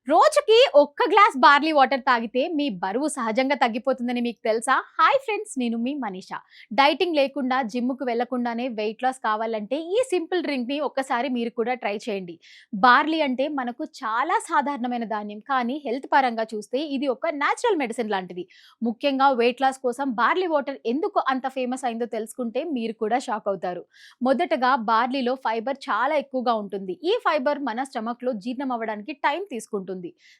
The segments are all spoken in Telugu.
రోజుకి ఒక్క గ్లాస్ బార్లీ వాటర్ తాగితే మీ బరువు సహజంగా తగ్గిపోతుందని మీకు తెలుసా? హాయ్ ఫ్రెండ్స్, నేను మీ మనీషా. డైటింగ్ లేకుండా జిమ్‌కు వెళ్లకుండానే వెయిట్ లాస్ కావాలంటే ఈ సింపుల్ డ్రింక్‌ని ఒక్కసారి మీరు కూడా ట్రై చేయండి. బార్లీ అంటే మనకు చాలా సాధారణమైన ధాన్యం, కానీ హెల్త్ పరంగా చూస్తే ఇది ఒక నేచురల్ మెడిసిన్ లాంటిది. ముఖ్యంగా వెయిట్ లాస్ కోసం బార్లీ వాటర్ ఎందుకు అంత ఫేమస్ అయిందో తెలుసుకుంటే మీరు కూడా షాక్ అవుతారు. మొదటగా బార్లీలో ఫైబర్ చాలా ఎక్కువగా ఉంటుంది. ఈ ఫైబర్ మన స్టమక్‌లో జీర్ణం అవ్వడానికి టైం తీసుకుంటుంది.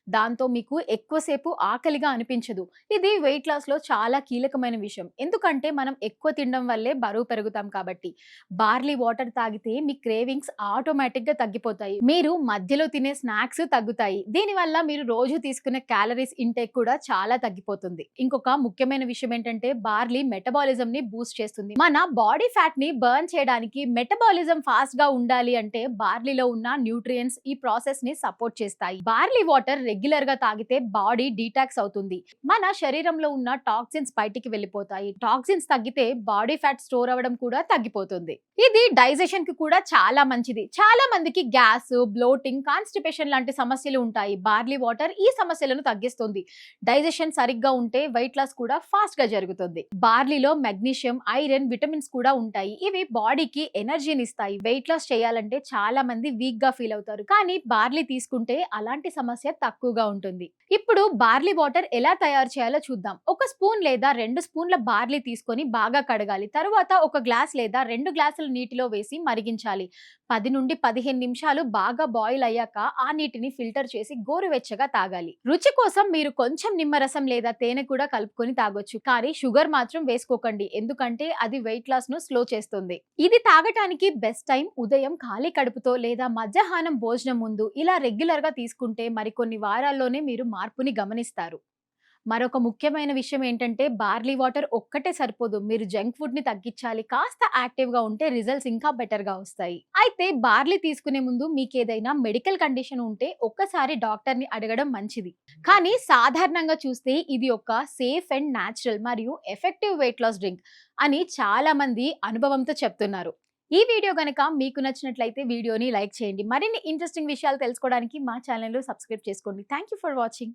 దాంతో మీకు ఎక్కువసేపు ఆకలిగా అనిపించదు. ఇది వెయిట్ లాస్ లో చాలా కీలకమైన విషయం, ఎందుకంటే మనం ఎక్కువ తినడం వల్లే బరువు పెరుగుతాం కాబట్టి. బార్లీ వాటర్ తాగితే మీ క్రేవింగ్స్ ఆటోమేటిక్ గా తగ్గిపోతాయి. మీరు మధ్యలో తినే స్నాక్స్ తగ్గుతాయి. దీనివల్ల మీరు రోజు తీసుకునే క్యాలరీస్ ఇంటేక్ కూడా చాలా తగ్గిపోతుంది. ఇంకొక ముఖ్యమైన విషయం ఏంటంటే బార్లీ మెటబాలిజం ని బూస్ట్ చేస్తుంది. మన బాడీ ఫ్యాట్ ని బర్న్ చేయడానికి మెటబాలిజం ఫాస్ట్ గా ఉండాలి అంటే బార్లీలో ఉన్న న్యూట్రియంట్స్ ఈ ప్రాసెస్ ని సపోర్ట్ చేస్తాయి. బార్లీ వాటర్ రెగ్యులర్ గా తాగితే బాడీ డీటాక్స్ అవుతుంది. మన శరీరంలో ఉన్న టాక్సిన్స్ బయటికి వెళ్ళిపోతాయి. టాక్సిన్స్ తగ్గితే బాడీ ఫ్యాట్ స్టోర్ అవ్వడం కూడా తగ్గిపోతుంది. ఇది డైజెషన్ కి కూడా చాలా మంచిది. చాలా మందికి గ్యాస్, బ్లోటింగ్, కాన్స్టిపేషన్ లాంటి సమస్యలు ఉంటాయి. బార్లీ వాటర్ ఈ సమస్యలను తగ్గిస్తుంది. డైజెషన్ సరిగ్గా ఉంటే వెయిట్ లాస్ కూడా ఫాస్ట్ గా జరుగుతుంది. బార్లీలో మెగ్నీషియం, ఐరన్, విటమిన్స్ కూడా ఉంటాయి. ఇవి బాడీకి ఎనర్జీని ఇస్తాయి. వెయిట్ లాస్ చేయాలంటే చాలా మంది వీక్ గా ఫీల్ అవుతారు, కానీ బార్లీ తీసుకుంటే అలాంటి సమస్య తక్కువగా ఉంటుంది. ఇప్పుడు బార్లీ వాటర్ ఎలా తయారు చేయాలో చూద్దాం. ఒక స్పూన్ లేదా 2 స్పూన్ల బార్లీ తీసుకొని బాగా కడగాలి. తరువాత ఒక గ్లాస్ లేదా 2 గ్లాసుల నీటిలో వేసి మరిగించాలి. 10 నుండి 15 నిమిషాలు బాగా బాయిల్ అయ్యాక ఆ నీటిని ఫిల్టర్ చేసి గోరువెచ్చగా తాగాలి. రుచి కోసం మీరు కొంచెం నిమ్మరసం లేదా తేనె కూడా కలుపుకొని తాగొచ్చు, కానీ షుగర్ మాత్రం వేసుకోకండి, ఎందుకంటే అది వెయిట్ లాస్ ను స్లో చేస్తుంది. ఇది తాగటానికి బెస్ట్ టైం ఉదయం ఖాళీ కడుపుతో లేదా మధ్యాహ్నం భోజనం ముందు. ఇలా రెగ్యులర్ గా తీసుకుంటే మరికొన్ని వారాల్లోనే మీరు మార్పుని గమనిస్తారు. మరొక ముఖ్యమైన విషయం ఏంటంటే బార్లీ వాటర్ ఒక్కటే సరిపోదు. మీరు జంక్ ఫుడ్ ని తగ్గించాలి. కాస్త యాక్టివ్ గా ఉంటే రిజల్ట్స్ ఇంకా బెటర్ గా వస్తాయి. అయితే బార్లీ తీసుకునే ముందు మీకు ఏదైనా మెడికల్ కండిషన్ ఉంటే ఒక్కసారి డాక్టర్ ని అడగడం మంచిది. కానీ సాధారణంగా చూస్తే ఇది ఒక సేఫ్ అండ్ న్యాచురల్ మరియు ఎఫెక్టివ్ వెయిట్ లాస్ డ్రింక్ అని చాలా మంది అనుభవంతో చెప్తున్నారు. ఈ వీడియో గనక మీకు నచ్చినట్లయితే వీడియోని లైక్ చేయండి. మరిన్ని ఇంట్రెస్టింగ్ విషయాలు తెలుసుకోవడానికి మా ఛానల్ సబ్స్క్రైబ్ చేసుకోండి. Thank you for watching.